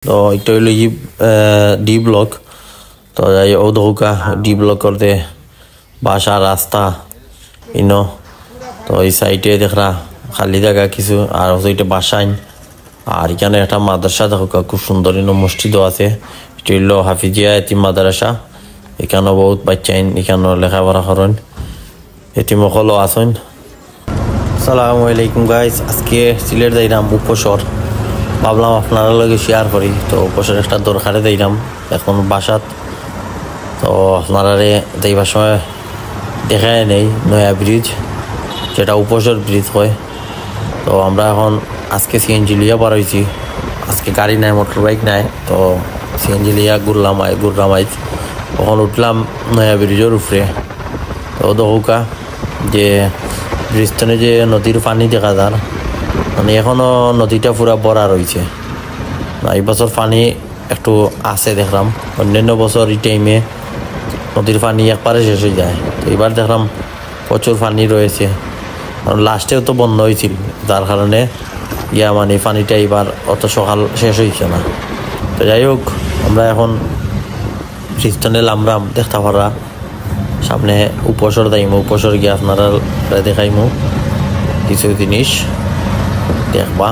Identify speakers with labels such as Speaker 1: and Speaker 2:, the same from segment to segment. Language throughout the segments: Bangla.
Speaker 1: তো এটা হইলো ডি ব্লক। তো যাই ও দৌকা ডি ব্লক করতে বাসা রাস্তা ইনো। তো এই সাইডে দেখরা খালি জায়গা কিছু আর ওইটা বাসাইন। আর এখানে একটা মাদ্রাসা দেখো খুব সুন্দর ইনো মসজিদও আছে। এটা হইলো হাফিজিয়া এতিম মাদ্রাসা। এখানেও বহুত বাচ্চাইন এখানেও লেখাপড়া করেন, এতিমকলও আছেন। আসসালামু আলাইকুম গাইস, আজকে সিলেট যাইলাম উপসর। ভাবলাম আপনারা লগে শেয়ার করি। তো উপসর একটা দরকারে যাইলাম এখন বাসাত। তো আপনারা যাইবার সময় দেখায় নেই নয়া ব্রিজ, যেটা উপসর ব্রিজ হয়। তো আমরা এখন আজকে সিএনজি লিয়া বার হয়েছি। আজকে গাড়ি নাই, মোটর বাইক নাই। তো সিএনজি লিয়া ঘুরলাম তখন উঠলাম নয়া ব্রিজের উপরে। তো দৌকা যে ব্রিজটানে যে নদীর পানি দেখা যার, মানে এখনো নদীটা পুরা ভরা রয়েছে। এই বছর পানি একটু আছে দেখলাম। অন্যান্য বছর এই টাইমে নদীর পানি একবারে শেষ হয়ে যায়। তো এবার দেখলাম প্রচুর পানি রয়েছে। লাস্টেও তো বন্ধ হয়েছিল, যার কারণে মানে পানিটা এবার অত সকাল শেষ হয়েছে না। তো যাই হোক, আমরা এখন ব্রিজটানে নামলাম। দেখতে পারা সামনে উপসর যাইমু, উপসর গিয়ে আপনারা দেখাইমু কিছু জিনিস দেখবা।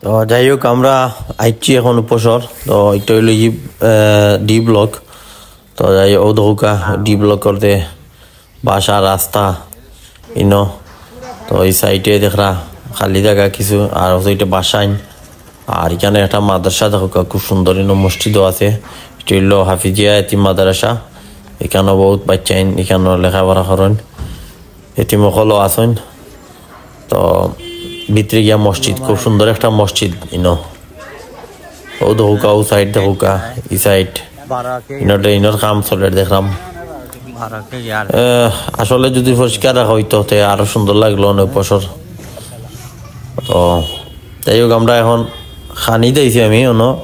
Speaker 1: তো যাই হোক, আমরা আইছি এখন উপসর। তো এটা হইলো ডি ব্লক। তো যাই ও দৌকা ডি ব্লক করতে বাসা রাস্তা ইনো। তো এই সাইডে দেখরা খালি জায়গা কিছু আর ওইটা বাসাইন। আর এখানে একটা মাদ্রাসা দেখো খুব সুন্দর মসজিদও আছে। এটি হলো হাফিজিয়া এতিম মাদ্রাসা। এখানেও বহুত বাচ্চা এখানেও লেখাপড়া করেন, এতিমকলও আছেন। তো ভিতরে গিয়া মসজিদ, খুব সুন্দর একটা মসজিদ ও দেখুকা, ও সাইড দেখুকা, ই সাইড ইনোর কাম চলে দেখলাম। আসলে যদি পরিষ্কার রাখা হইতো তে আরো সুন্দর লাগলো অনেক বছর। তো যাই হোক, আমরা এখন খানি দিয়েছি আমি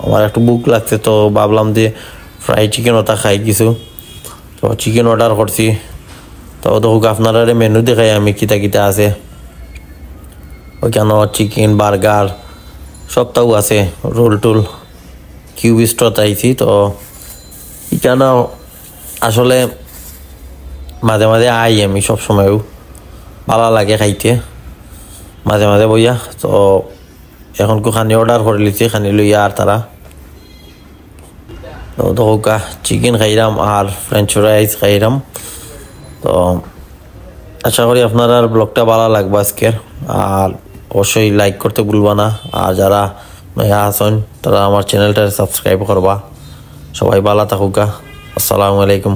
Speaker 1: আমার একটু বুক লাগছে, তো ভাবলাম যে ফ্রাই চিকেন ওটা খাই কিছু। তো চিকেন অর্ডার করছি। তো দেখুক আপনারা মেনু দেখাই আমি কিতা কিতা আছে। ওইখানে চিকেন বার্গার সবটাও আছে, রোল টোল কিউবিস্টত আইছি। তো এখানে আসলে মাঝে মাঝে আই আমি, সবসময়ও ভালো লাগে খাইতে মাঝে মাঝে বইয়া। তো এখন খানি অর্ডার করে লিছি, খানি লইয়া আর তারা। তো দেখুকা চিকেন খাইলাম আর ফ্রেঞ্চ ফ্রাইজ খাইলাম। তো আশা করি আপনার ব্লগটা ভালো লাগবে আজকের। আর অবশ্যই লাইক করতে ভুলবা না। আর যারা নয়া আছেন তারা আমার চ্যানেলটা সাবস্ক্রাইব করবা। সবাই ভালো থাকুকা। আসসালামু আলাইকুম।